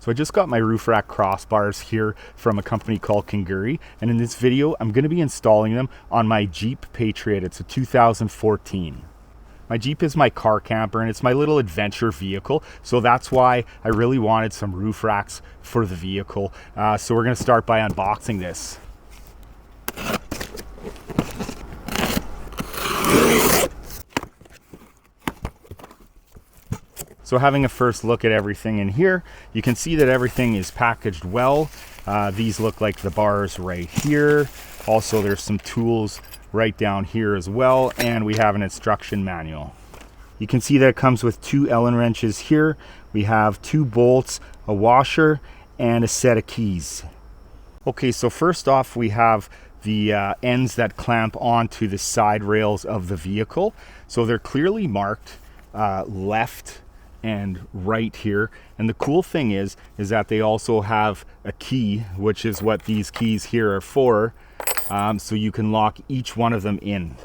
So I just got my roof rack crossbars here from a company called Kanguri, and in this video I'm going to be installing them on my Jeep Patriot. It's a 2014. My Jeep is my car camper and it's my little adventure vehicle, so that's why I really wanted some roof racks for the vehicle. So we're going to start by unboxing this. So having a first look at everything in here, you can see that everything is packaged well. These look like the bars right here. Also, there's some tools right down here as well, and we have an instruction manual. You can see that it comes with 2 Allen wrenches here. We have 2 bolts, a washer, and a set of keys. Okay, so first off, we have the ends that clamp onto the side rails of the vehicle. So they're clearly marked left and right here, and the cool thing is that they also have a key, which is what these keys here are for, so you can lock each one of them in.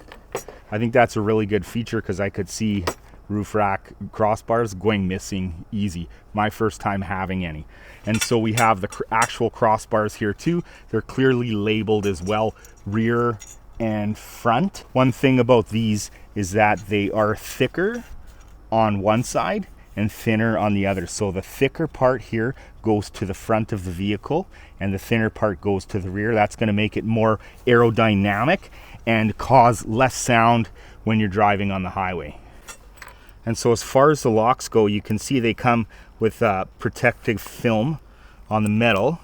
I think that's a really good feature because I could see roof rack crossbars going missing easy. My first time having any. And so we have the actual crossbars here too. They're clearly labeled as well, rear and front. One thing about these is that they are thicker on one side and thinner on the other. So the thicker part here goes to the front of the vehicle and the thinner part goes to the rear. That's going to make it more aerodynamic and cause less sound when you're driving on the highway. And so as far as the locks go, you can see they come with protective film on the metal.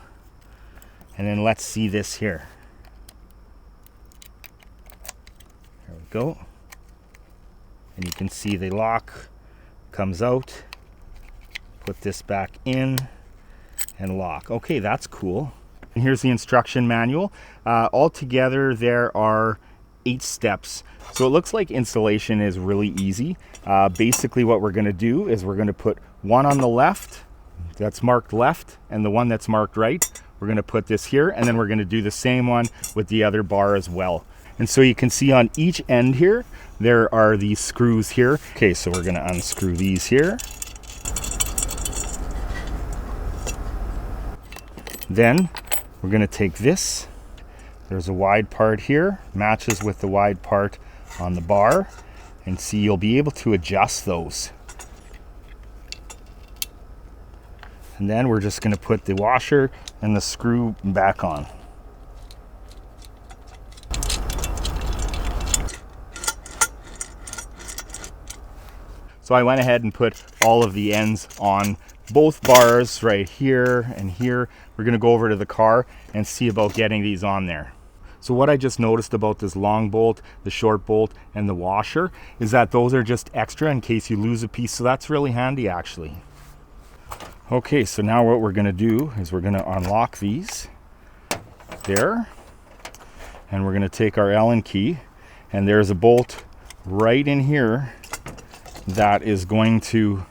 And then let's see this here. There we go. And you can see the lock comes out, put this back in and lock. Okay, that's cool. And here's the instruction manual. Altogether there are 8 steps, so it looks like installation is really easy. Basically what we're going to do is we're going to put one on the left that's marked left, and the one that's marked right, we're going to put this here, and then we're going to do the same one with the other bar as well. And so you can see on each end here, there are these screws here. Okay, so we're gonna unscrew these here. Then we're gonna take this. There's a wide part here, matches with the wide part on the bar. And see, you'll be able to adjust those. And then we're just gonna put the washer and the screw back on. So I went ahead and put all of the ends on both bars right here and here. We're gonna go over to the car and see about getting these on there. So what I just noticed about this long bolt, the short bolt, and the washer is that those are just extra in case you lose a piece. So that's really handy actually. Okay, so now what we're gonna do is we're gonna unlock these there. And we're gonna take our Allen key, and there's a bolt right in here that is going to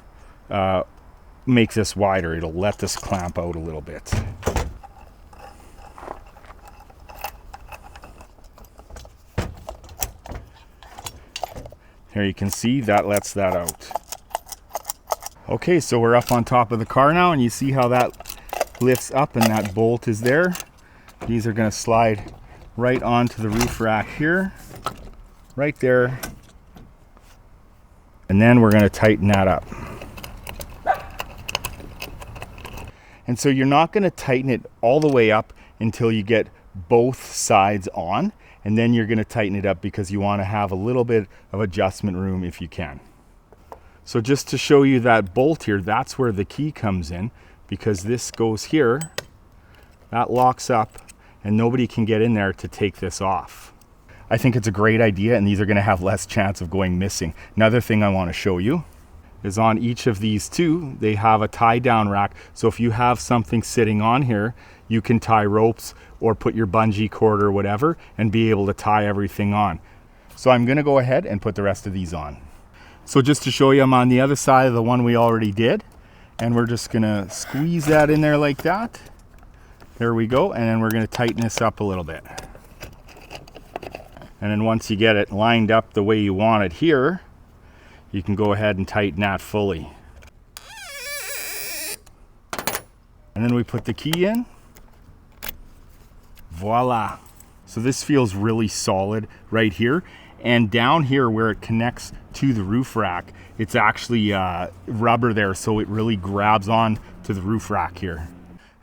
make this wider. It'll let this clamp out a little bit. Here you can see that lets that out. Okay, so we're up on top of the car now, and you see how that lifts up and that bolt is there. These are going to slide right onto the roof rack here, right there. And then we're going to tighten that up. And so you're not going to tighten it all the way up until you get both sides on, and then you're going to tighten it up because you want to have a little bit of adjustment room if you can. So just to show you that bolt here, that's where the key comes in, because this goes here, that locks up, and nobody can get in there to take this off. I think it's a great idea, and these are going to have less chance of going missing. Another thing I want to show you is on each of these two, they have a tie down rack. So if you have something sitting on here, you can tie ropes or put your bungee cord or whatever and be able to tie everything on. So I'm going to go ahead and put the rest of these on. So just to show you, I'm on the other side of the one we already did, and we're just going to squeeze that in there like that. There we go. And then we're going to tighten this up a little bit. And then once you get it lined up the way you want it here, you can go ahead and tighten that fully. And then we put the key in. Voila. So this feels really solid right here. And down here where it connects to the roof rack, it's actually rubber there, so it really grabs on to the roof rack here.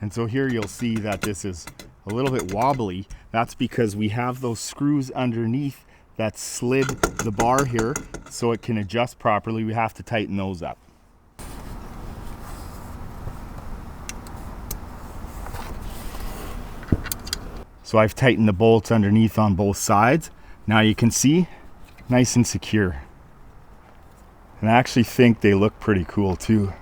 And so here you'll see that this is a little bit wobbly. That's because we have those screws underneath that slid the bar here so it can adjust properly. We have to tighten those up. So I've tightened the bolts underneath on both sides. Now you can see, nice and secure. And I actually think they look pretty cool too.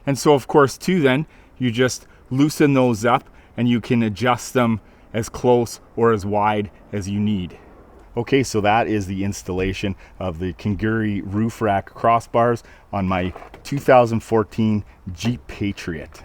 And so of course too then, you just loosen those up and you can adjust them as close or as wide as you need. Okay, so that is the installation of the Kanguri roof rack crossbars on my 2014 Jeep Patriot.